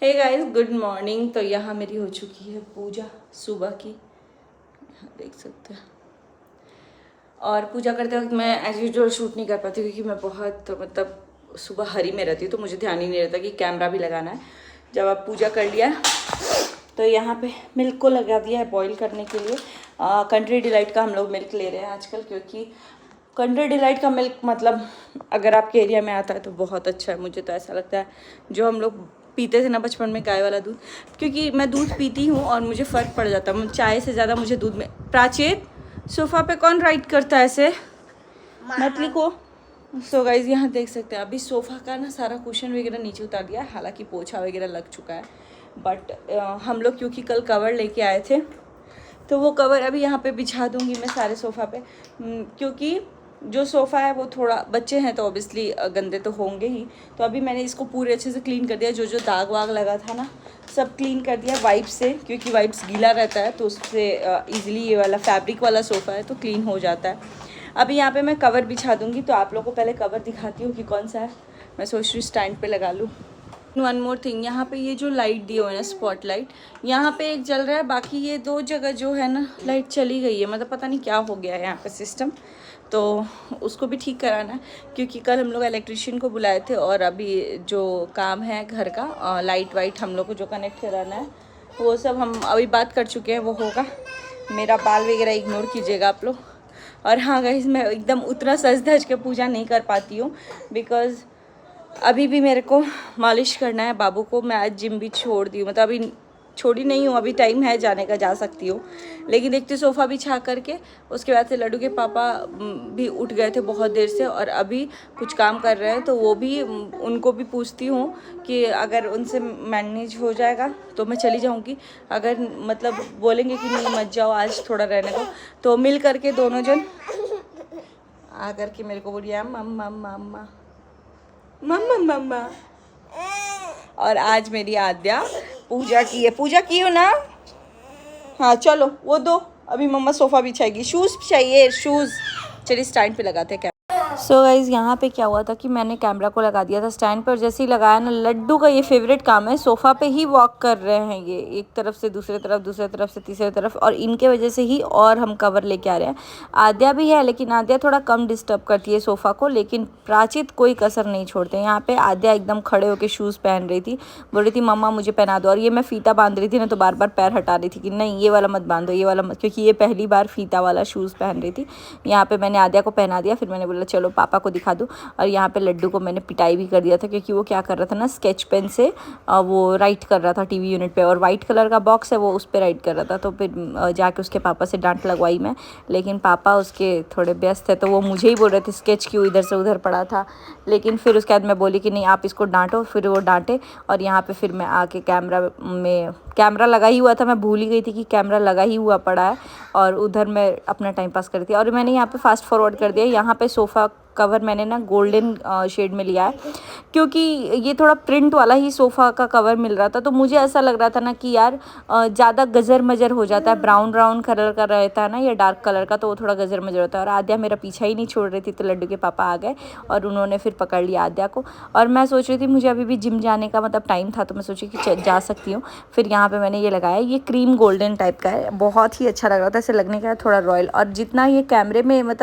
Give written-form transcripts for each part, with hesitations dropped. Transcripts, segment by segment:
Hey guys, good morning. तो यहाँ मेरी हो चुकी है पूजा सुबह की, यहाँ देख सकते हैं। और पूजा करते वक्त मैं एज यूजुअल शूट नहीं कर पाती क्योंकि मैं बहुत सुबह हरी में रहती हूँ, तो मुझे ध्यान ही नहीं रहता कि कैमरा भी लगाना है। जब आप पूजा कर लिया तो यहाँ पे मिल्क को लगा दिया है बॉईल करने के लिए। कंट्री डिलाइट का हम लोग मिल्क ले रहे हैं आजकल, क्योंकि कंट्री डिलाइट का मिल्क अगर आपके एरिया में आता है तो बहुत अच्छा है। मुझे तो ऐसा लगता है जो हम लोग पीते थे ना बचपन में, गाय वाला दूध, क्योंकि मैं दूध पीती हूँ और मुझे फ़र्क पड़ जाता है। चाय से ज़्यादा मुझे दूध में। प्राचीन, सोफ़ा पे कौन राइड करता है ऐसे? मत लिखो। सो गाइज यहाँ देख सकते हैं, अभी सोफ़ा का ना सारा कुशन वगैरह नीचे उतार दिया है, हालांकि पोछा वगैरह लग चुका है। बट हम लोग क्योंकि कल कवर लेके आए थे तो वो कवर अभी यहाँ पे बिछा दूंगी मैं सारे सोफ़ा पे, क्योंकि जो सोफ़ा है वो थोड़ा, बच्चे हैं तो ऑब्वियसली गंदे तो होंगे ही। तो अभी मैंने इसको पूरे अच्छे से क्लीन कर दिया, जो जो दाग वाग लगा था ना सब क्लीन कर दिया वाइप से, क्योंकि वाइप्स गीला रहता है तो उससे ईजिली, ये वाला फैब्रिक वाला सोफ़ा है तो क्लीन हो जाता है। अभी यहाँ पे मैं कवर बिछा दूंगी, तो आप लोगों को पहले कवर दिखाती हूँ कि कौन सा है। मैं सोच रही हूँ स्टैंड पे लगा लूँ। वन मोर थिंग, यहाँ पे ये जो लाइट दी हुई है ना, स्पॉट लाइट, यहाँ पे एक जल रहा है, बाकी ये दो जगह जो है ना लाइट चली गई है। मतलब पता नहीं क्या हो गया है यहाँ पे सिस्टम, तो उसको भी ठीक कराना है, क्योंकि कल हम लोग इलेक्ट्रिशियन को बुलाए थे और अभी जो काम है घर का, लाइट वाइट हम लोग को जो कनेक्ट कराना है वो सब हम अभी बात कर चुके हैं, वो होगा। मेरा बाल वगैरह इग्नोर कीजिएगा आप लोग। और हाँ गाइस, मैं एकदम उतना सज धज के पूजा नहीं कर पाती हूँ, बिकॉज़ अभी भी मेरे को मालिश करना है बाबू को। मैं आज जिम भी छोड़ दी हूँ, मतलब अभी छोड़ी नहीं हूँ, अभी टाइम है जाने का, जा सकती हूँ। लेकिन देखते सोफ़ा बिछा करके उसके बाद से लड्डू के पापा भी उठ गए थे बहुत देर से और अभी कुछ काम कर रहे हैं, तो वो भी उनको भी पूछती हूँ कि अगर उनसे मैनेज हो जाएगा तो मैं चली जाऊँगी। अगर मतलब बोलेंगे कि नहीं मत जाओ आज, थोड़ा रहने दो, तो मिल करके दोनों जन आ करके मेरे को बोलिए मम्मा मम्मा मम्मा मम्मा। और आज मेरी आद्या पूजा की है, पूजा की हो ना? हाँ चलो वो दो, अभी मम्मा सोफा बिछाएगी। शूज़ चाहिए, शूज़। चलिए स्टैंड पे लगाते हैं क्या। सो गाइज़ यहाँ पे क्या हुआ था कि मैंने कैमरा को लगा दिया था स्टैंड पर, जैसे ही लगाया ना, लड्डू का ये फेवरेट काम है, सोफ़ा पे ही वॉक कर रहे हैं ये, एक तरफ से दूसरे तरफ, दूसरे तरफ से तीसरे तरफ, और इनके वजह से ही और हम कवर लेके आ रहे हैं। आद्या भी है, लेकिन आद्या थोड़ा कम डिस्टर्ब करती है सोफ़ा को, लेकिन प्राचित कोई कसर नहीं छोड़ते। यहाँ पे आद्या एकदम खड़े होकर शूज़ पहन रही थी, बोल रही थी मम्मा मुझे पहना दो, और ये मैं फ़ीता बांध रही थी ना तो बार बार पैर हटा रही थी कि नहीं ये वाला मत बांधो, ये वाला मत, क्योंकि ये पहली बार फ़ीता वाला शूज़ पहन रही थी। यहाँ पे मैंने आद्या को पहना दिया, फिर मैंने बोला चलो पापा को दिखा दूँ। और यहाँ पे लड्डू को मैंने पिटाई भी कर दिया था, क्योंकि वो क्या कर रहा था ना, स्केच पेन से वो राइट कर रहा था टीवी यूनिट पे, और वाइट कलर का बॉक्स है वो उस पर राइट कर रहा था। तो फिर जाके उसके पापा से डांट लगवाई मैं, लेकिन पापा उसके थोड़े व्यस्त है तो वो मुझे ही बोल रहे थे स्केच क्यों इधर से उधर पड़ा था। लेकिन फिर उसके बाद मैं बोली कि नहीं आप इसको डांटो, फिर वो डांटे। और यहाँ पे फिर मैं आके कैमरा लगा ही हुआ था, मैं भूल ही गई थी कि कैमरा लगा ही हुआ पड़ा है, और उधर मैं अपना टाइम पास कर रही थी। और मैंने यहाँ पे फास्ट फॉरवर्ड कर दिया, यहाँ पे सोफ़ा कवर मैंने ना गोल्डन शेड में लिया है, क्योंकि ये थोड़ा प्रिंट वाला ही सोफ़ा का कवर मिल रहा था, तो मुझे ऐसा लग रहा था ना कि यार ज़्यादा गजर मजर हो जाता है, ब्राउन ब्राउन कलर का रहता है ना या डार्क कलर का, तो वो थोड़ा गजर मजर होता है। और आद्या मेरा पीछा ही नहीं छोड़ रही थी, तो लड्डू के पापा आ गए और उन्होंने फिर पकड़ लिया आद्या को। और मैं सोच रही थी मुझे अभी भी जिम जाने का टाइम था, तो मैं सोची कि जा सकती हूँ। फिर यहाँ पर मैंने ये लगाया, ये क्रीम गोल्डन टाइप का है, बहुत ही अच्छा लग रहा था, ऐसे लगने का थोड़ा रॉयल। और जितना ये कैमरे में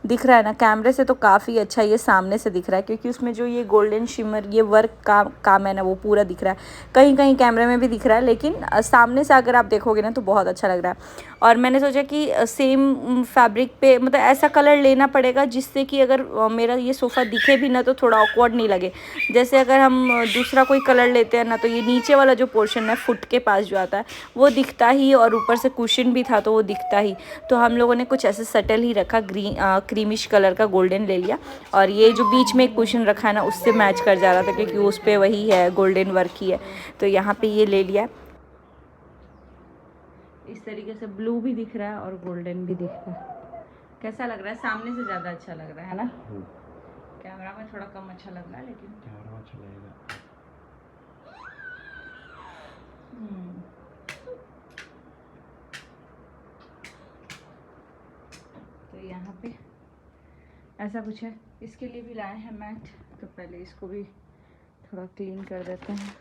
दिख रहा है ना, कैमरे से तो काफ़ी अच्छा ये सामने से दिख रहा है, क्योंकि उसमें जो ये गोल्डन शिमर ये वर्क का काम है ना वो पूरा दिख रहा है। कहीं कहीं कैमरे में भी दिख रहा है, लेकिन सामने से अगर आप देखोगे ना तो बहुत अच्छा लग रहा है। और मैंने सोचा कि सेम फैब्रिक पे ऐसा कलर लेना पड़ेगा जिससे कि अगर मेरा ये सोफ़ा दिखे भी ना तो थोड़ा ऑकवर्ड नहीं लगे। जैसे अगर हम दूसरा कोई कलर लेते हैं ना तो ये नीचे वाला जो पोर्शन है फुट के पास जो आता है वो दिखता ही, और ऊपर से कुशन भी था तो वो दिखता ही। तो हम लोगों ने कुछ ऐसे सटल ही रखा, क्रीमिश कलर का गोल्डन ले लिया, और ये जो बीच में एक कुशन रखा है ना उससे मैच कर जा रहा था, क्योंकि उस पर वही है, गोल्डन वर्क ही है, तो यहाँ पे ये ले लिया। इस तरीके से ब्लू भी दिख रहा है और गोल्डन भी दिख रहा है। कैसा लग रहा है? सामने से ज़्यादा अच्छा लग रहा है ना? कैमरा में थोड़ा कम अच्छा लग रहा है, लेकिन कैमरा अच्छा लगेगा। तो यहाँ पे ऐसा कुछ है। इसके लिए भी लाए हैं मैट, तो पहले इसको भी थोड़ा क्लीन कर देते हैं।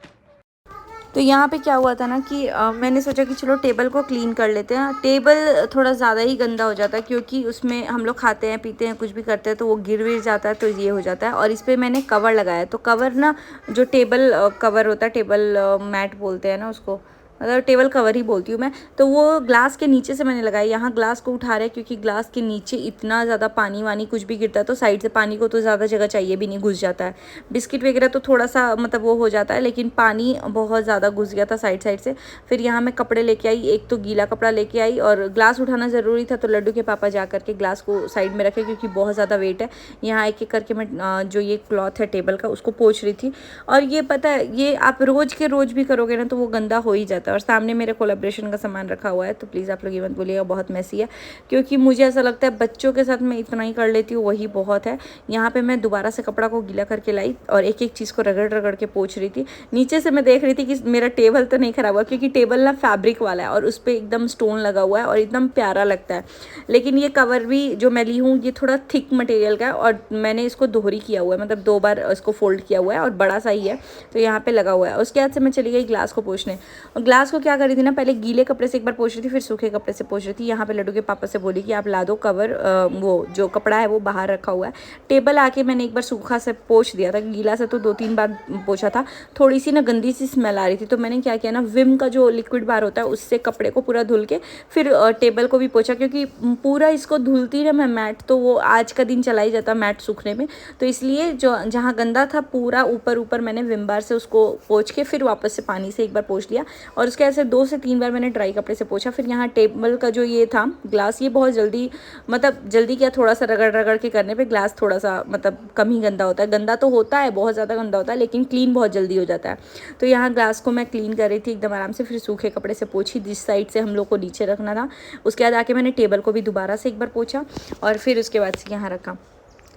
तो यहाँ पे क्या हुआ था ना कि मैंने सोचा कि चलो टेबल को क्लीन कर लेते हैं। टेबल थोड़ा ज़्यादा ही गंदा हो जाता है क्योंकि उसमें हम लोग खाते हैं पीते हैं कुछ भी करते हैं तो वो गिर विर जाता है, तो ये हो जाता है। और इस पर मैंने कवर लगाया, तो कवर ना जो टेबल कवर होता है, टेबल मैट बोलते हैं ना उसको, मतलब टेबल कवर ही बोलती हूँ मैं, तो वो ग्लास के नीचे से मैंने लगाया। यहाँ ग्लास को उठा रहा है क्योंकि ग्लास के नीचे इतना ज़्यादा पानी वानी कुछ भी गिरता है तो साइड से पानी को तो ज़्यादा जगह चाहिए भी नहीं, घुस जाता है। बिस्किट वगैरह तो थोड़ा सा मतलब वो हो जाता है, लेकिन पानी बहुत ज़्यादा घुस गया था साइड साइड से। फिर यहाँ मैं कपड़े लेके आई, एक तो गीला कपड़ा लेके आई और ग्लास उठाना ज़रूरी था, तो लड्डू के पापा जा करके ग्लास को साइड में रखे क्योंकि बहुत ज़्यादा वेट है। यहाँ एक एक करके मैं जो ये क्लॉथ है टेबल का उसको पोंछ रही थी। और ये पता है, ये आप रोज़ के रोज़ भी करोगे ना तो वो गंदा हो ही जाता है। और सामने मेरे कोलैबोरेशन का सामान रखा हुआ है, तो प्लीज़ आप लोग ये मत बोलिएगा बहुत मैसी है, क्योंकि मुझे ऐसा लगता है बच्चों के साथ मैं इतना ही कर लेती हूँ वही बहुत है। यहाँ पे मैं दोबारा से कपड़ा को गीला करके लाई और एक एक चीज़ को रगड़ रगड़ के पोंछ रही थी। नीचे से मैं देख रही थी कि मेरा टेबल तो नहीं खराब हुआ, क्योंकि टेबल ना फैब्रिक वाला है और उस पर एकदम स्टोन लगा हुआ है और एकदम प्यारा लगता है। लेकिन ये कवर भी जो मैं ली हूँ ये थोड़ा थिक मटेरियल का है और मैंने इसको दोहरी किया हुआ है, मतलब 2 बार इसको फोल्ड किया हुआ है और बड़ा सा ही है, तो यहाँ पे लगा हुआ है। उसके बाद से मैं चली गई ग्लास को पोंछने। और ग्लास को क्या करी थी ना, पहले गीले कपड़े से एक बार पोंछ रही थी, फिर सूखे कपड़े से पोंछ रही थी। यहाँ पे लड्डू के पापा से बोली कि आप ला दो कवर, वो जो कपड़ा है वो बाहर रखा हुआ है। टेबल आके मैंने एक बार सूखा से पोंछ दिया था, गीला से तो 2-3 बार पोंछा था। थोड़ी सी ना गंदी सी स्मेल आ रही थी, तो मैंने क्या किया ना, विम का जो लिक्विड बार होता है उससे कपड़े को पूरा धुल के फिर टेबल को भी पोंछा, क्योंकि पूरा इसको धुलती ना मैं मैट, तो वो आज का दिन चला ही जाता मैट सूखने में। तो इसलिए जो जहाँ गंदा था पूरा ऊपर ऊपर मैंने विम बार से उसको पोंछ के फिर वापस से पानी से एक बार पोंछ लिया। और उसके ऐसे 2 से 3 बार मैंने ड्राई कपड़े से पोंछा। फिर यहाँ टेबल का जो ये था ग्लास, ये बहुत जल्दी, मतलब जल्दी क्या, थोड़ा सा रगड़ रगड़ के करने पे ग्लास थोड़ा सा मतलब कम ही गंदा होता है। गंदा तो होता है, बहुत ज़्यादा गंदा होता है, लेकिन क्लीन बहुत जल्दी हो जाता है। तो यहाँ ग्लास को मैं क्लीन कर रही थी एकदम आराम से, फिर सूखे कपड़े से पोंछी जिस साइड से हम लोग को नीचे रखना था। उसके बाद आके मैंने टेबल को भी दोबारा से एक बार पोंछा और फिर उसके बाद से यहाँ रखा।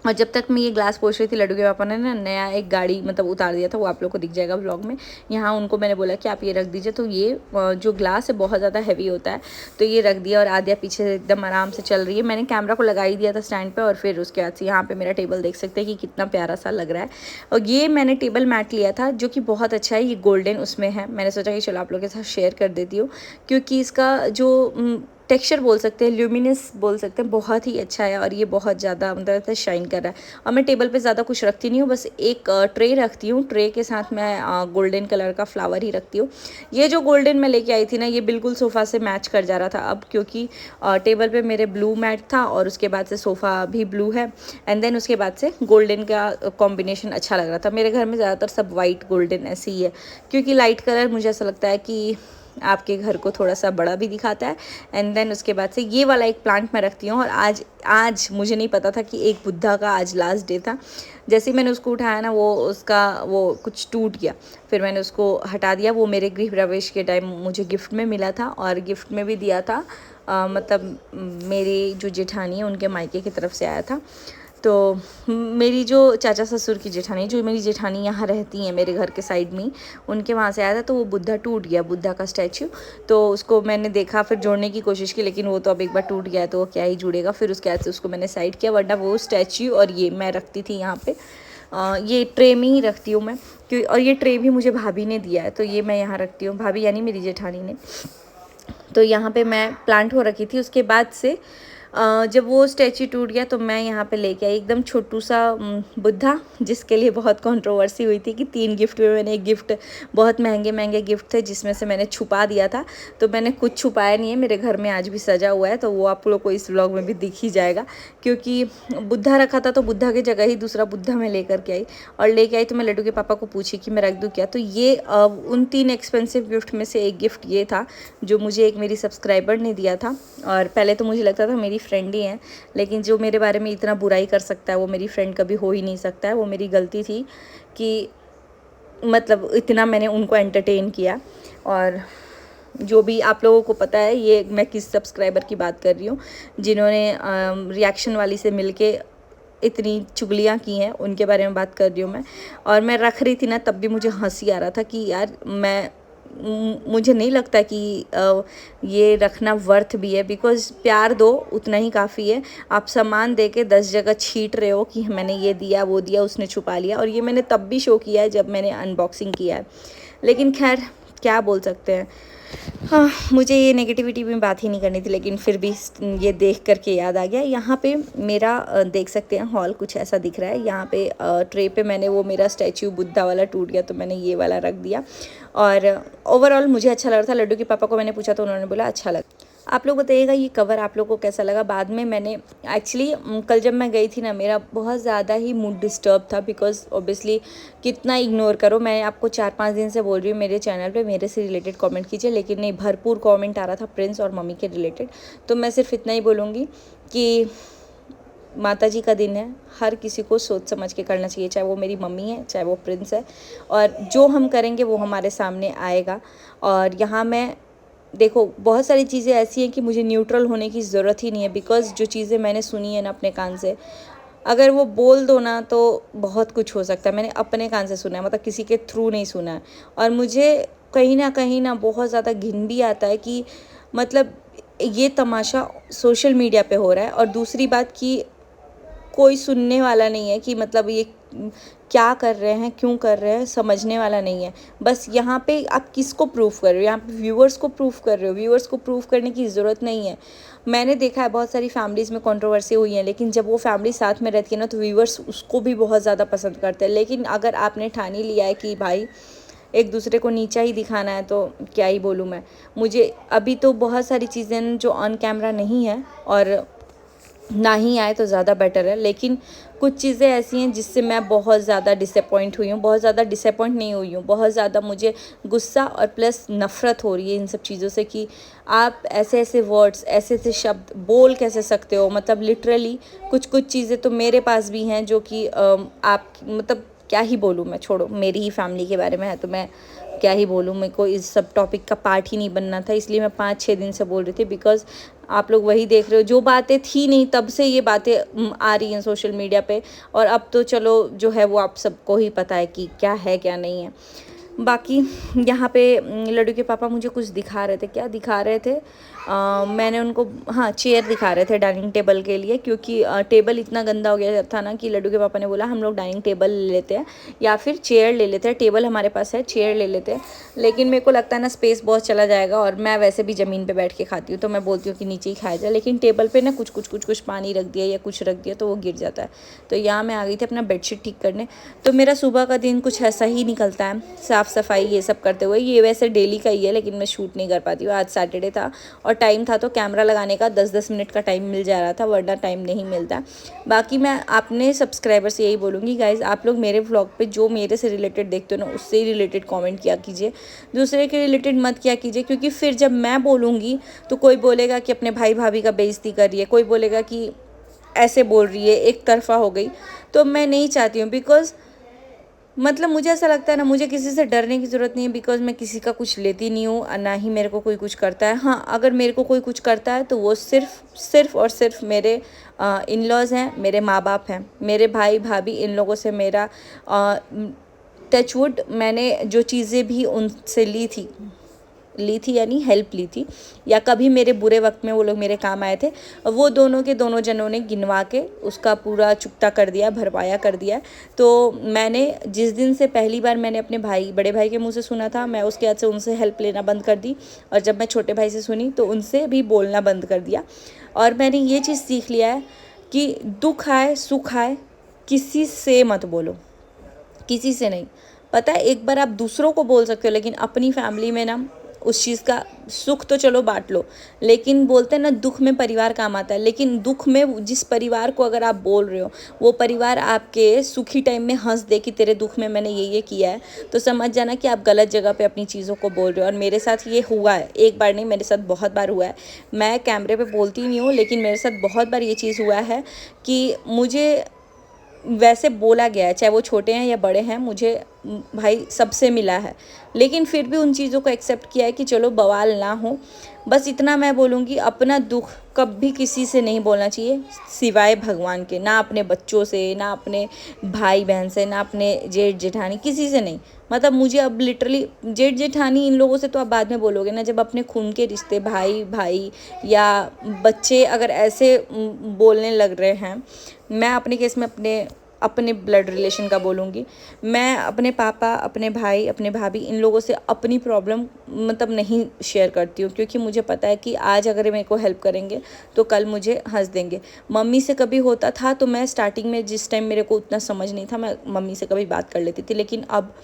और जब तक मैं ये ग्लास पोंछ रही थी, लड्डू के पापा ने ना नया एक गाड़ी मतलब उतार दिया था, वो आप लोग को दिख जाएगा व्लॉग में। यहाँ उनको मैंने बोला कि आप ये रख दीजिए, तो ये जो ग्लास है बहुत ज़्यादा हैवी होता है, तो ये रख दिया और आद्या पीछे एकदम आराम से चल रही है। मैंने कैमरा को लगा ही दिया था स्टैंड पे। और फिर उसके बाद से यहाँ पे मेरा टेबल देख सकते हैं कि कितना प्यारा सा लग रहा है। और ये मैंने टेबल मैट लिया था जो कि बहुत अच्छा है, ये गोल्डन उसमें है। मैंने सोचा कि चलो आप लोगों के साथ शेयर कर देती हूँ, क्योंकि इसका जो टेक्सचर बोल सकते हैं, ल्यूमिनस बोल सकते हैं, बहुत ही अच्छा है। और ये बहुत ज़्यादा मतलब शाइन कर रहा है। और मैं टेबल पे ज़्यादा कुछ रखती नहीं हूँ, बस एक ट्रे रखती हूँ। ट्रे के साथ मैं गोल्डन कलर का फ्लावर ही रखती हूँ। ये जो गोल्डन मैं लेके आई थी ना, ये बिल्कुल सोफ़ा से मैच कर जा रहा था अब, क्योंकि टेबल पे मेरे ब्लू मैट था और उसके बाद से सोफ़ा भी ब्लू है, एंड देन उसके बाद से गोल्डन का कॉम्बिनेशन अच्छा लग रहा था। मेरे घर में ज़्यादातर सब वाइट गोल्डन ऐसे ही है, क्योंकि लाइट कलर मुझे ऐसा लगता है कि आपके घर को थोड़ा सा बड़ा भी दिखाता है। एंड देन उसके बाद से ये वाला एक प्लांट मैं रखती हूँ। और आज मुझे नहीं पता था कि एक बुद्धा का आज लास्ट डे था। जैसे ही मैंने उसको उठाया ना, वो कुछ टूट गया, फिर मैंने उसको हटा दिया। वो मेरे गृह प्रवेश के टाइम मुझे गिफ्ट में मिला था और गिफ्ट में भी दिया था, मतलब मेरी जो जेठानी है उनके मायके की तरफ से आया था। तो मेरी जो चाचा ससुर की जेठानी, जो मेरी जेठानी यहाँ रहती हैं मेरे घर के साइड में, उनके वहाँ से आया था। तो वो बुद्धा टूट गया, बुद्धा का स्टैचू। तो उसको मैंने देखा, फिर जोड़ने की कोशिश की, लेकिन वो तो अब एक बार टूट गया तो वो क्या ही जुड़ेगा। फिर उसके बाद से उसको मैंने साइड किया, वरना वो स्टैचू और ये मैं रखती थी यहाँ पे। ये ट्रे में ही रखती हूँ मैं, क्यों, और ये ट्रे भी मुझे भाभी ने दिया है, तो ये मैं यहाँ रखती हूँ, भाभी यानी मेरी जेठानी ने। तो यहाँ पे मैं प्लांट हो रखी थी। उसके बाद से जब वो स्टैचू टूट गया तो मैं यहाँ पे लेके आई एकदम छोटू सा बुद्धा, जिसके लिए बहुत कंट्रोवर्सी हुई थी कि 3 गिफ्ट में मैंने एक गिफ्ट, बहुत महंगे गिफ्ट थे जिसमें से मैंने छुपा दिया था। तो मैंने कुछ छुपाया नहीं है, मेरे घर में आज भी सजा हुआ है, तो वो आप लोग को इस व्लॉग में भी दिख ही जाएगा। क्योंकि बुद्धा रखा था तो बुद्धा की जगह ही दूसरा बुद्धा मैं लेकर के आई। और लेके आई तो मैं लड्डू के पापा को पूछी कि मैं रख दूँ क्या। तो ये उन 3 एक्सपेंसिव गिफ्ट में से एक गिफ्ट ये था, जो मुझे एक मेरी सब्सक्राइबर ने दिया था। और पहले तो मुझे लगता था मेरी फ्रेंड ही है, लेकिन जो मेरे बारे में इतना बुराई कर सकता है वो मेरी फ्रेंड कभी हो ही नहीं सकता है। वो मेरी गलती थी कि मतलब इतना मैंने उनको एंटरटेन किया। और जो भी आप लोगों को पता है, ये मैं किस सब्सक्राइबर की बात कर रही हूँ, जिन्होंने रिएक्शन वाली से मिलके इतनी चुगलियाँ की हैं, उनके बारे में बात कर रही हूँ मैं। और मैं रख रही थी ना, तब भी मुझे हंसी आ रहा था कि यार मुझे नहीं लगता कि ये रखना वर्थ भी है, बिकॉज़ प्यार दो उतना ही काफ़ी है। आप सामान दे के 10 जगह छीट रहे हो कि मैंने ये दिया वो दिया, उसने छुपा लिया। और ये मैंने तब भी शो किया है जब मैंने अनबॉक्सिंग किया है। लेकिन खैर क्या बोल सकते हैं। हाँ, मुझे ये नेगेटिविटी में बात ही नहीं करनी थी, लेकिन फिर भी ये देख करके याद आ गया। यहाँ पे मेरा देख सकते हैं हॉल कुछ ऐसा दिख रहा है। यहाँ पे ट्रे पे मैंने वो मेरा स्टैचू बुद्धा वाला टूट गया तो मैंने ये वाला रख दिया, और ओवरऑल मुझे अच्छा लग रहा था। लड्डू के पापा को मैंने पूछा तो उन्होंने बोला अच्छा लगा। आप लोग बताइएगा ये कवर आप लोग को कैसा लगा। बाद में मैंने एक्चुअली कल जब मैं गई थी ना, मेरा बहुत ज़्यादा ही मूड डिस्टर्ब था, बिकॉज ऑब्वियसली कितना इग्नोर करो। मैं आपको 4-5 दिन से बोल रही हूँ मेरे चैनल पे मेरे से रिलेटेड कमेंट कीजिए, लेकिन नहीं, भरपूर कमेंट आ रहा था प्रिंस और मम्मी के रिलेटेड। तो मैं सिर्फ इतना ही बोलूँगी कि माता जी का दिन है, हर किसी को सोच समझ के करना चाहिए, चाहे वो मेरी मम्मी है, चाहे वो प्रिंस है, और जो हम करेंगे वो हमारे सामने आएगा। और यहाँ मैं देखो बहुत सारी चीज़ें ऐसी हैं कि मुझे न्यूट्रल होने की ज़रूरत ही नहीं है, बिकॉज़ जो चीज़ें मैंने सुनी है ना अपने कान से, अगर वो बोल दो ना तो बहुत कुछ हो सकता है। मैंने अपने कान से सुना है, मतलब किसी के थ्रू नहीं सुना है। और मुझे कहीं ना बहुत ज़्यादा घिन भी आता है कि मतलब ये तमाशा सोशल मीडिया पे हो रहा है, और दूसरी बात कि कोई सुनने वाला नहीं है कि मतलब ये क्या कर रहे हैं, क्यों कर रहे हैं, समझने वाला नहीं है। बस यहाँ पे आप किसको प्रूफ कर रहे हो, यहाँ पे व्यूअर्स को प्रूफ कर रहे हो। व्यूअर्स को प्रूफ करने की ज़रूरत नहीं है। मैंने देखा है बहुत सारी फैमिलीज़ में कंट्रोवर्सी हुई है, लेकिन जब वो फैमिली साथ में रहती है ना तो व्यूअर्स उसको भी बहुत ज़्यादा पसंद करते हैं। लेकिन अगर आपने ठान ही लिया है कि भाई एक दूसरे को नीचा ही दिखाना है, तो क्या ही बोलूँ मैं। मुझे अभी तो बहुत सारी चीज़ें जो ऑन कैमरा नहीं है और ना ही आए तो ज़्यादा बेटर है, लेकिन कुछ चीज़ें ऐसी हैं जिससे मैं बहुत ज़्यादा डिसअपॉइंट हुई हूँ। बहुत ज़्यादा डिसअपॉइंट नहीं हुई हूँ, बहुत ज़्यादा मुझे गुस्सा और प्लस नफ़रत हो रही है इन सब चीज़ों से कि आप ऐसे ऐसे वर्ड्स, ऐसे ऐसे शब्द बोल कैसे सकते हो। मतलब लिटरली कुछ कुछ चीज़ें तो मेरे पास भी हैं जो कि आप मतलब क्या ही बोलूँ मैं, छोड़ो, मेरी ही फैमिली के बारे में है तो मैं क्या ही बोलूँ। मेरे को इस सब टॉपिक का पार्ट ही नहीं बनना था, इसलिए मैं 5-6 दिन से बोल रही थी। बिकॉज़ आप लोग वही देख रहे हो, जो बातें थी नहीं तब से ये बातें आ रही हैं सोशल मीडिया पे, और अब तो चलो जो है वो आप सबको ही पता है कि क्या है क्या नहीं है। बाकी यहाँ पे लड्डू के पापा मुझे कुछ दिखा रहे थे। क्या दिखा रहे थे? मैंने उनको, हाँ, चेयर दिखा रहे थे डाइनिंग टेबल के लिए, क्योंकि टेबल इतना गंदा हो गया था ना कि लड्डू के पापा ने बोला हम लोग डाइनिंग टेबल ले लेते हैं या फिर चेयर ले लेते हैं। टेबल हमारे पास है, चेयर ले लेते हैं, लेकिन मेरे को लगता है ना स्पेस बहुत चला जाएगा, और मैं वैसे भी ज़मीन पे बैठ के खाती हूँ तो मैं बोलती हूँ कि नीचे ही खाया जाए। लेकिन टेबल पे ना कुछ पानी रख दिया या कुछ रख दिया तो वो गिर जाता है। तो यहाँ मैं आ गई थी अपना बेडशीट ठीक करने। तो मेरा सुबह का दिन कुछ ऐसा ही निकलता है, साफ़ सफाई ये सब करते हुए। ये वैसे डेली का ही है, लेकिन मैं शूट नहीं कर पाती हूँ। आज सैटरडे था और टाइम था तो कैमरा लगाने का 10-10 मिनट का टाइम मिल जा रहा था, वरना टाइम नहीं मिलता। बाकी मैं अपने सब्सक्राइबर से यही बोलूँगी गाइज़, आप लोग मेरे व्लॉग पे जो मेरे से रिलेटेड देखते हो ना उससे ही रिलेटेड कमेंट किया कीजिए, दूसरे के रिलेटेड मत किया कीजिए। क्योंकि फिर जब मैं बोलूँगी तो कोई बोलेगा कि अपने भाई भाभी का बेइज्जती कर रही है, कोई बोलेगा कि ऐसे बोल रही है, एक तरफा हो गई। तो मैं नहीं चाहती हूँ, बिकॉज़ मतलब मुझे ऐसा लगता है ना, मुझे किसी से डरने की ज़रूरत नहीं है, बिकॉज़ मैं किसी का कुछ लेती नहीं हूँ और ना ही मेरे को कोई कुछ करता है। हाँ, अगर मेरे को कोई कुछ करता है तो वो सिर्फ़ और सिर्फ मेरे इन लॉज़ हैं, मेरे माँ बाप हैं, मेरे भाई भाभी, इन लोगों से मेरा टचवुड मैंने जो चीज़ें भी उनसे ली थी यानी हेल्प ली थी, या कभी मेरे बुरे वक्त में वो लोग मेरे काम आए थे, वो दोनों के दोनों जनों ने गिनवा के उसका पूरा चुकता कर दिया, भरपाया कर दिया। तो मैंने जिस दिन से पहली बार मैंने अपने बड़े भाई के मुंह से सुना था, मैं उसके बाद से उनसे हेल्प लेना बंद कर दी, और जब मैं छोटे भाई से सुनी तो उनसे भी बोलना बंद कर दिया। और मैंने ये चीज़ सीख लिया है कि दुख आए सुख आए, किसी से मत बोलो, किसी से नहीं। पता है, एक बार आप दूसरों को बोल सकते हो, लेकिन अपनी फैमिली में ना उस चीज़ का सुख तो चलो बांट लो, लेकिन बोलते हैं ना दुख में परिवार काम आता है। लेकिन दुख में जिस परिवार को अगर आप बोल रहे हो, वो परिवार आपके सुखी टाइम में हंस दे कि तेरे दुख में मैंने ये किया है, तो समझ जाना कि आप गलत जगह पे अपनी चीज़ों को बोल रहे हो। और मेरे साथ ये हुआ है, एक बार नहीं, मेरे साथ बहुत बार हुआ है। मैं कैमरे पे बोलती नहीं हूँ, लेकिन मेरे साथ बहुत बार ये चीज़ हुआ है कि मुझे वैसे बोला गया है, चाहे वो छोटे हैं या बड़े हैं, मुझे भाई सबसे मिला है, लेकिन फिर भी उन चीज़ों को एक्सेप्ट किया है कि चलो बवाल ना हो। बस इतना मैं बोलूँगी, अपना दुख कभी किसी से नहीं बोलना चाहिए सिवाय भगवान के, ना अपने बच्चों से, ना अपने भाई बहन से, ना अपने जेठ जेठानी, किसी से नहीं। मतलब मुझे अब लिटरली जेठ जेठानी इन लोगों से तो आप बाद में बोलोगे ना, जब अपने खून के रिश्ते भाई भाई या बच्चे अगर ऐसे बोलने लग रहे हैं। मैं अपने केस में अपने अपने ब्लड रिलेशन का बोलूँगी, मैं अपने पापा, अपने भाई, अपने भाभी, इन लोगों से अपनी प्रॉब्लम मतलब नहीं शेयर करती हूँ, क्योंकि मुझे पता है कि आज अगर मेरे को हेल्प करेंगे तो कल मुझे हंस देंगे। मम्मी से कभी होता था तो मैं स्टार्टिंग में जिस टाइम मेरे को उतना समझ नहीं था, मैं मम्मी से कभी बात कर लेती थी, लेकिन अब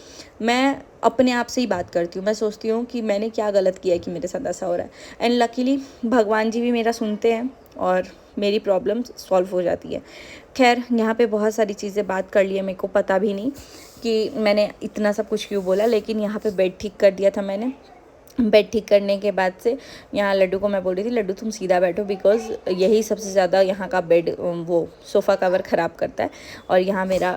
मैं अपने आप से ही बात करती हूँ। मैं सोचती हूँ कि मैंने क्या गलत किया है कि मेरे साथ ऐसा हो रहा है। एंड लकीली भगवान जी भी मेरा सुनते हैं और मेरी प्रॉब्लम सॉल्व हो जाती है। खैर, यहाँ पे बहुत सारी चीज़ें बात कर ली है, मेरे को पता भी नहीं कि मैंने इतना सब कुछ क्यों बोला, लेकिन यहाँ पे बेड ठीक कर दिया था मैंने। बेड ठीक करने के बाद से यहाँ लड्डू को मैं बोल रही थी, लड्डू तुम सीधा बैठो, बिकॉज़ यही सबसे ज़्यादा यहाँ का बेड वो सोफ़ा कवर ख़राब करता है। और यहाँ मेरा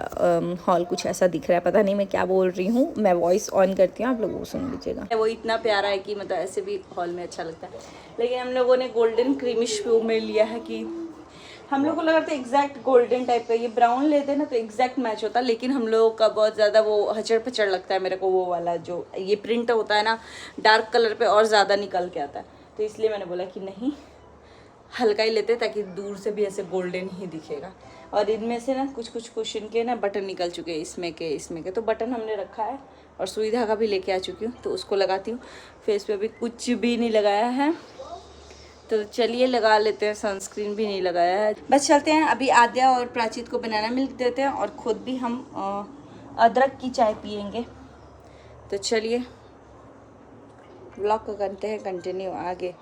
हॉल कुछ ऐसा दिख रहा है, पता नहीं मैं क्या बोल रही हूँ। मैं वॉइस ऑन करती हूँ, आप लोग वो सुन लीजिएगा। वो इतना प्यारा है कि मतलब ऐसे भी हॉल में अच्छा लगता है, लेकिन हम लोगों ने गोल्डन क्रीमिश व्यू में लिया है कि हम लोग को लगा था एग्जैक्ट गोल्डन टाइप का, ये ब्राउन लेते ना तो एग्जैक्ट मैच होता, लेकिन हम लोगों का बहुत ज़्यादा वो हचड़ पचड़ लगता है मेरे को, वो वाला जो ये प्रिंट होता है ना डार्क कलर पे और ज़्यादा निकल के आता है, तो इसलिए मैंने बोला कि नहीं हल्का ही लेते ताकि दूर से भी ऐसे गोल्डन ही दिखेगा। और इनमें से ना कुछ कुछ कुशन के ना बटन निकल चुके हैं, इसमें के तो बटन हमने रखा है और सुई धागा भी लेके आ चुकी हूँ, तो उसको लगाती हूँ। फेस पे अभी कुछ भी नहीं लगाया है, तो चलिए लगा लेते हैं। सनस्क्रीन भी नहीं लगाया है, बस चलते हैं। अभी आद्या और प्राचित को बनाना मिल्क देते हैं और खुद भी हम अदरक की चाय पियेंगे। तो चलिए व्लॉग को करते हैं कंटिन्यू आगे।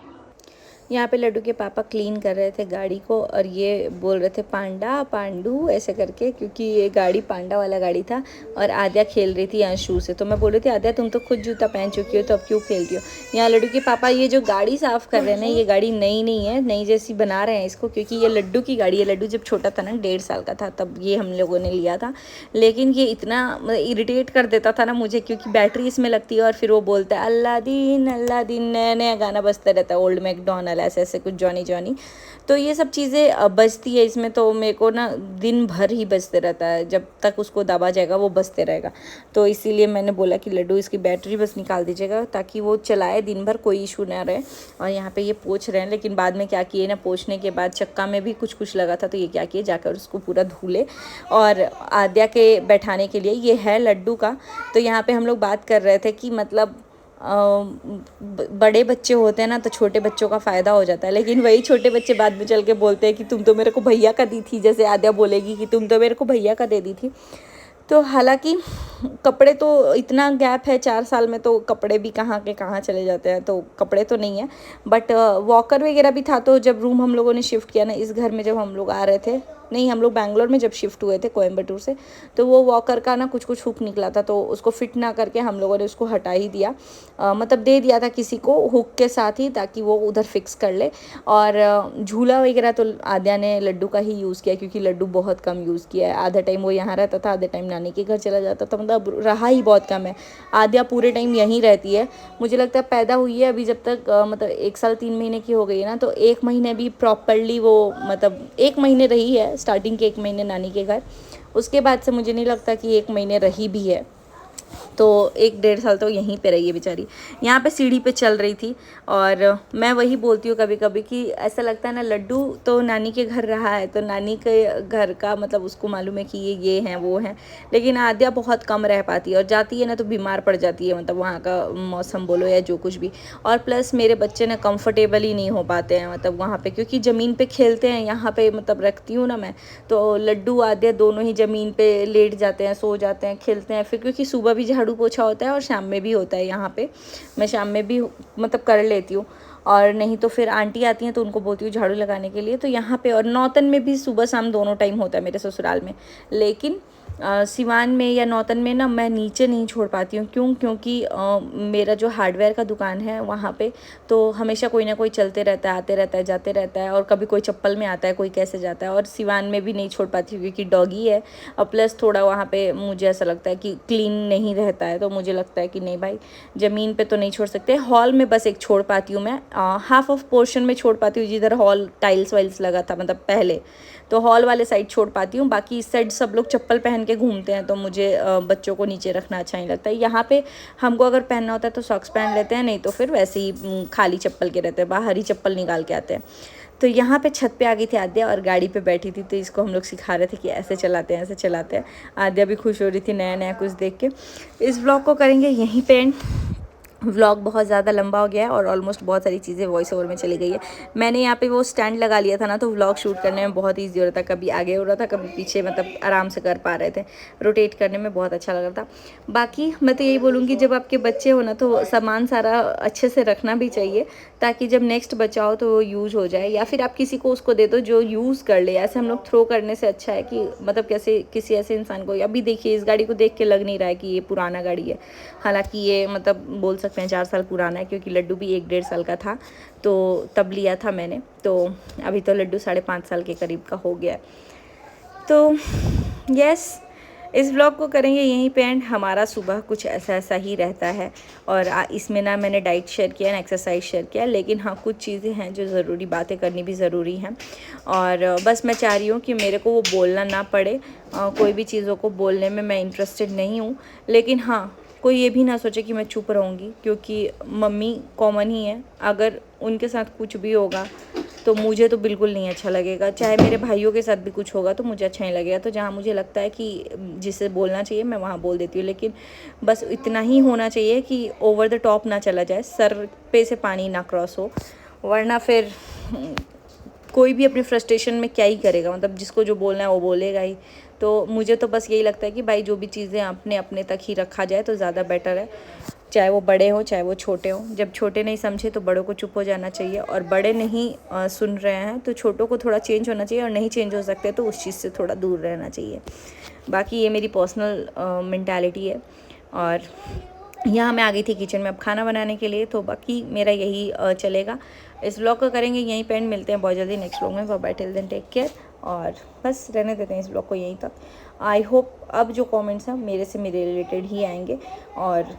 यहाँ पे लड्डू के पापा क्लीन कर रहे थे गाड़ी को और ये बोल रहे थे पांडा पांडू ऐसे करके, क्योंकि ये गाड़ी पांडा वाला गाड़ी था। और आद्या खेल रही थी अंशु से, तो मैं बोल रही थी आद्या तुम तो खुद जूता पहन चुकी हो, तो अब क्यों खेल रही हो। यहाँ लड्डू के पापा ये जो गाड़ी साफ़ कर रहे हैं ना, ये गाड़ी नई नहीं है, नई जैसी बना रहे हैं इसको, क्योंकि ये लड्डू की गाड़ी है। लड्डू जब छोटा था ना, 1.5 साल का था, तब ये हम लोगों ने लिया था। लेकिन ये इतना इरिटेट कर देता था ना मुझे, क्योंकि बैटरी इसमें लगती है और फिर वो बोलता है अल्लाह दिन, नया नया गाना बजता रहता है, ओल्ड मैकडॉनल्ड ऐसे ऐसे कुछ जॉनी जॉनी। तो ये सब चीज़ें बजती है इसमें, तो मेरे को ना दिन भर ही बजते रहता है, जब तक उसको दबा जाएगा वो बजते रहेगा। तो इसीलिए मैंने बोला कि लड्डू इसकी बैटरी बस निकाल दीजिएगा ताकि वो चलाए दिन भर, कोई इशू ना रहे। और यहाँ पे ये पोंछ रहे हैं, लेकिन बाद में क्या किए ना, पोंछने के बाद चक्का में भी कुछ कुछ लगा था, तो ये क्या किए जाकर उसको पूरा धुले। और आद्या के बैठाने के लिए ये है लड्डू का। तो यहाँ पे हम लोग बात कर रहे थे कि मतलब बड़े बच्चे होते हैं ना तो छोटे बच्चों का फ़ायदा हो जाता है, लेकिन वही छोटे बच्चे बाद में चल के बोलते हैं कि तुम तो मेरे को भैया का दी थी, जैसे आद्या बोलेगी कि तुम तो मेरे को भैया का दे दी थी। तो हालांकि कपड़े तो इतना गैप है 4 साल में, तो कपड़े भी कहाँ के कहाँ चले जाते हैं, तो कपड़े तो नहीं है। बट वॉकर वगैरह भी था। तो जब रूम हम लोगों ने शिफ्ट किया ना, इस घर में जब हम लोग आ रहे थे, नहीं हम लोग बैंगलोर में जब शिफ्ट हुए थे कोयम्बटूर से, तो वो वॉकर का ना कुछ कुछ हुक निकला था, तो उसको फिट ना करके हम लोगों ने उसको हटा ही दिया, मतलब दे दिया था किसी को हुक के साथ ही, ताकि वो उधर फिक्स कर ले। और झूला वगैरह तो आद्या ने लड्डू का ही यूज़ किया, क्योंकि लड्डू बहुत कम यूज़ किया है। आधा टाइम वो यहाँ रहता था, आधा टाइम नानी के घर चला जाता था, मतलब रहा ही बहुत कम है। आद्या पूरे टाइम यहीं रहती है। मुझे लगता है पैदा हुई है अभी, जब तक मतलब 1 साल 3 महीने की हो गई है ना, तो 1 महीने भी प्रॉपरली वो मतलब 1 महीने रही है, स्टार्टिंग के 1 महीने नानी के घर। उसके बाद से मुझे नहीं लगता कि 1 महीने रही भी है। तो 1-1.5 साल तो यहीं पे रही है बेचारी। यहाँ पे सीढ़ी पे चल रही थी। और मैं वही बोलती हूँ कभी कभी कि ऐसा लगता है ना, लड्डू तो नानी के घर रहा है, तो नानी के घर का मतलब उसको मालूम है कि ये हैं वो हैं। लेकिन आद्या बहुत कम रह पाती है, और जाती है ना तो बीमार पड़ जाती है, मतलब वहाँ का मौसम बोलो या जो कुछ भी। और प्लस मेरे बच्चे ना कंफर्टेबल ही नहीं हो पाते हैं मतलब वहाँ पे, क्योंकि ज़मीन पे खेलते हैं। यहाँ पे मतलब रखती हूँ ना मैं, तो लड्डू आद्या दोनों ही ज़मीन पे लेट जाते हैं, सो जाते हैं, खेलते हैं। फिर क्योंकि सुबह भी झाड़ू पोछा होता है और शाम में भी होता है यहाँ पे, मैं शाम में भी मतलब कर लेती हूँ। और नहीं तो फिर आंटी आती हैं तो उनको बोलती हूँ झाड़ू लगाने के लिए। तो यहाँ पे और नौतन में भी सुबह शाम दोनों टाइम होता है मेरे ससुराल में। लेकिन सिवान में या नौतन में ना मैं नीचे नहीं छोड़ पाती हूँ। क्योंकि मेरा जो हार्डवेयर का दुकान है वहाँ पे तो हमेशा कोई ना कोई चलते रहता है, आते रहता है, जाते रहता है, और कभी कोई चप्पल में आता है, कोई कैसे जाता है। और सिवान में भी नहीं छोड़ पाती हूँ क्योंकि डॉगी है, और प्लस थोड़ा वहाँ पे मुझे ऐसा लगता है कि क्लीन नहीं रहता है। तो मुझे लगता है कि नहीं भाई, ज़मीन पे तो नहीं छोड़ सकते। हॉल में बस एक छोड़ पाती हूँ मैं, हाफ ऑफ पोर्शन में छोड़ पाती हूँ, जिधर हॉल टाइल्स वाइल्स लगा था मतलब पहले, तो हॉल वाले साइड छोड़ पाती हूँ। बाकी इस साइड सब लोग चप्पल पहन के घूमते हैं, तो मुझे बच्चों को नीचे रखना अच्छा नहीं लगता है। यहाँ पे हमको अगर पहनना होता है तो सॉक्स पहन लेते हैं, नहीं तो फिर वैसे ही खाली चप्पल के रहते हैं, बाहर ही चप्पल निकाल के आते हैं। तो यहाँ पे छत पे आ गई थी आद्या और गाड़ी पे बैठी थी, तो इसको हम लोग सिखा रहे थे कि ऐसे चलाते हैं, ऐसे चलाते हैं। आद्या भी खुश हो रही थी नया नया कुछ देख के। इस व्लॉग को करेंगे यहीं पे एंड। व्लॉग बहुत ज़्यादा लंबा हो गया है और ऑलमोस्ट बहुत सारी चीज़ें वॉइस ओवर में चली गई है। मैंने यहाँ पे वो स्टैंड लगा लिया था ना, तो व्लॉग शूट करने में बहुत ईजी हो रहा था, कभी आगे हो रहा था कभी पीछे, मतलब आराम से कर पा रहे थे, रोटेट करने में बहुत अच्छा लग रहा था। बाकी मैं तो यही बोलूँगी, जब आपके बच्चे हो ना तो सामान सारा अच्छे से रखना भी चाहिए, ताकि जब नेक्स्ट बच्चा हो तो वो यूज़ हो जाए, या फिर आप किसी को उसको दे दो जो यूज़ कर ले। ऐसे हम लोग थ्रो करने से अच्छा है कि मतलब कैसे किसी ऐसे इंसान को, अभी देखिए इस गाड़ी को देख के लग नहीं रहा है कि ये पुराना गाड़ी है, हालांकि ये मतलब बोल सकते हैं 4 साल पुराना है, क्योंकि लड्डू भी 1-1.5 साल का था तो तब लिया था मैंने। तो अभी तो लड्डू 5.5 साल के करीब का हो गया है। तो यस, इस व्लॉग को करेंगे यहीं पे एंड। हमारा सुबह कुछ ऐसा ऐसा ही रहता है, और इसमें ना मैंने डाइट शेयर किया ना एक्सरसाइज शेयर किया, लेकिन हाँ कुछ चीज़ें हैं जो ज़रूरी, बातें करनी भी ज़रूरी हैं। और बस मैं चाह रही हूँ कि मेरे को वो बोलना ना पड़े, कोई भी चीज़ों को बोलने में मैं इंटरेस्टेड नहीं हूँ, लेकिन हाँ कोई ये भी ना सोचे कि मैं चुप रहूँगी, क्योंकि मम्मी कॉमन ही है, अगर उनके साथ कुछ भी होगा तो मुझे तो बिल्कुल नहीं अच्छा लगेगा, चाहे मेरे भाइयों के साथ भी कुछ होगा तो मुझे अच्छा नहीं लगेगा। तो जहाँ मुझे लगता है कि जिसे बोलना चाहिए मैं वहाँ बोल देती हूँ, लेकिन बस इतना ही होना चाहिए कि ओवर द टॉप ना चला जाए, सर पे से पानी ना क्रॉस हो, वरना फिर कोई भी अपनी फ्रस्ट्रेशन में क्या ही करेगा, मतलब जिसको जो बोलना है वो बोलेगा ही। तो मुझे तो बस यही लगता है कि भाई जो भी चीज़ें अपने अपने तक ही रखा जाए तो ज़्यादा बेटर है, चाहे वो बड़े हों चाहे वो छोटे हों। जब छोटे नहीं समझे तो बड़ों को चुप हो जाना चाहिए, और बड़े नहीं सुन रहे हैं तो छोटों को थोड़ा चेंज होना चाहिए, और नहीं चेंज हो सकते तो उस चीज़ से थोड़ा दूर रहना चाहिए। बाकी ये मेरी पर्सनल मेंटालिटी है। और यहाँ मैं आ गई थी किचन में अब खाना बनाने के लिए, तो बाकी मेरा यही चलेगा। इस व्लॉग को करेंगे यहीं पे एंड, मिलते हैं बहुत जल्दी नेक्स्ट व्लॉग में। Bye, till then take care, और बस रहने देते हैं इस व्लॉग को यहीं तक। आई होप अब जो कमेंट्स हैं मेरे से मेरे रिलेटेड ही आएंगे, और